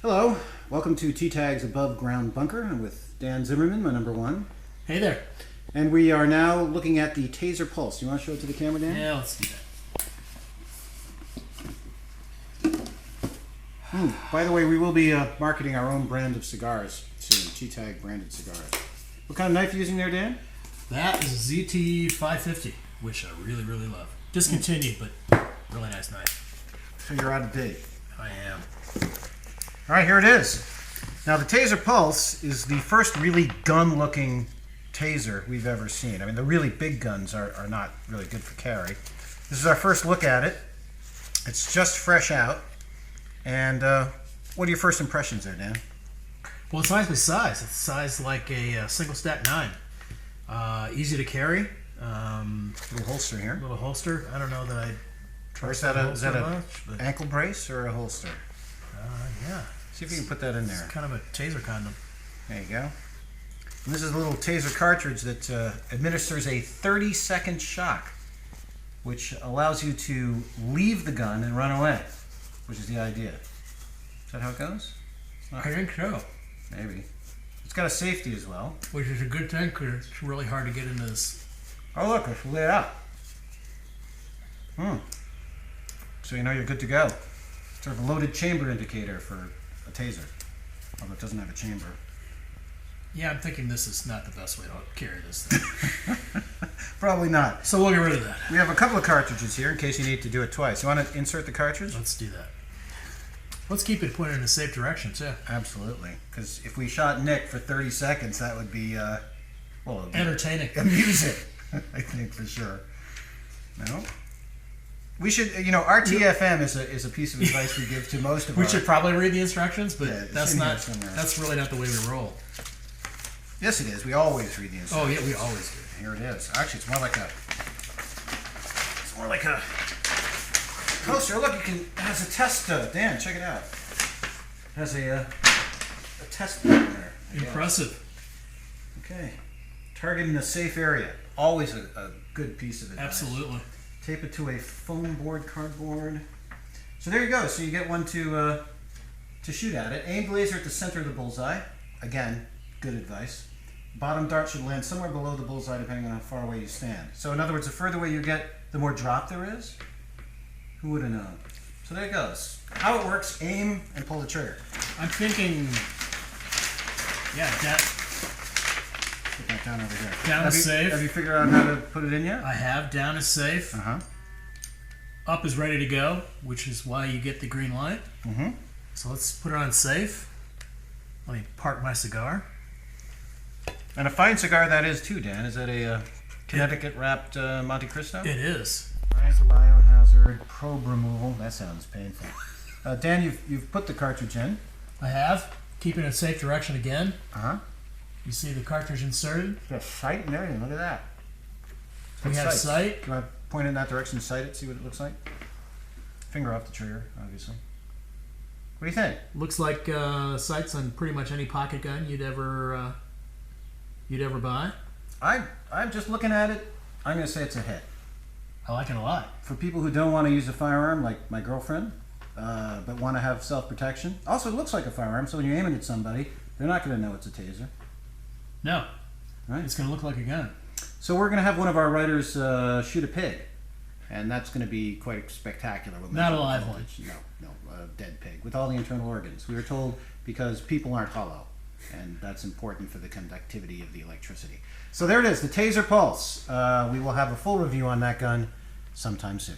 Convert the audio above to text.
Hello, welcome to T-Tag's Above Ground Bunker. I'm with Dan Zimmerman, my number one. Hey there. And we are now looking at the Taser Pulse. You want to show it to the camera, Dan? Yeah, let's do that. By the way, we will be marketing our own brand of cigars soon, T-Tag branded cigars. What kind of knife are you using there, Dan? That is a ZT 550, which I really, really love. Discontinued, but really nice knife. So you're out of date. I am. All right, here it is. Now, the Taser Pulse is the first really gun-looking taser we've ever seen. I mean, the really big guns are not really good for carry. This is our first look at it. It's just fresh out. And what are your first impressions there, Dan? Well, it's nicely sized. It's sized like a single stack 9. Easy to carry. Little holster here. Little holster. I don't know that I'd Is trust that the is that holster a much, but ankle brace or a holster? yeah. See if you can put that in there. It's kind of a taser condom. There you go. And this is a little taser cartridge that administers a 30-second shock, which allows you to leave the gun and run away, which is the idea. Is that how it goes? I think so. Maybe. It's got a safety as well. Which is a good thing because it's really hard to get into this. Oh, look, it's lit up. So you know you're good to go. Sort of a loaded chamber indicator for a taser, although it doesn't have a chamber. Yeah, I'm thinking this is not the best way to carry this thing. Probably not. So we'll get rid of that. We have a couple of cartridges here in case you need to do it twice. You want to insert the cartridge? Let's do that. Let's keep it pointed in a safe direction, too. Absolutely. Because if we shot Nick for 30 seconds, that would be, well, Entertaining. amusing, I think, for sure. No? We should, RTFM is a piece of advice we give to most of We our... should probably read the instructions, but Yeah, it's that's in here not. somewhere. That's really not the way we roll. Yes, it is. We always read the Oh instructions. yeah, we always do. Here it is. Actually, it's more like a poster. Look, it has a test. Dan, check it out. It has a test button there. I guess. Impressive. Okay. Targeting a safe area. Always a good piece of advice. Absolutely. Tape it to a foam board, cardboard. So there you go. So you get one to shoot at it. Aim the laser at the center of the bullseye. Again, good advice. Bottom dart should land somewhere below the bullseye depending on how far away you stand. So in other words, the further away you get, the more drop there is. Who would have known? So there it goes. How it works, aim and pull the trigger. I'm thinking. Yeah, Put that down over here. Down is safe. Have you figured out how to put it in yet? I have. Down is safe. Uh-huh. Up is ready to go, which is why you get the green light. Mm-hmm. So let's put it on safe. Let me park my cigar. And a fine cigar that is too, Dan. Is that a Connecticut wrapped Monte Cristo? It is. Biohazard probe removal. That sounds painful. Dan, you've put the cartridge in. I have. Keeping it safe direction again. Uh-huh. You see the cartridge inserted. Got sight and everything. Look at that. We have sight. Do you want to point in that direction and sight it, see what it looks like? Finger off the trigger, obviously. What do you think? Looks like sights on pretty much any pocket gun you'd ever buy. I'm just looking at it. I'm going to say it's a hit. I like it a lot. For people who don't want to use a firearm, like my girlfriend, but want to have self-protection. Also, it looks like a firearm, so when you're aiming at somebody, they're not going to know it's a taser. No. Right? It's going to look like a gun. So we're going to have one of our writers shoot a pig. And that's going to be quite spectacular. Not a live one. No, a dead pig with all the internal organs. We were told because people aren't hollow. And that's important for the conductivity of the electricity. So there it is, the Taser Pulse. We will have a full review on that gun sometime soon.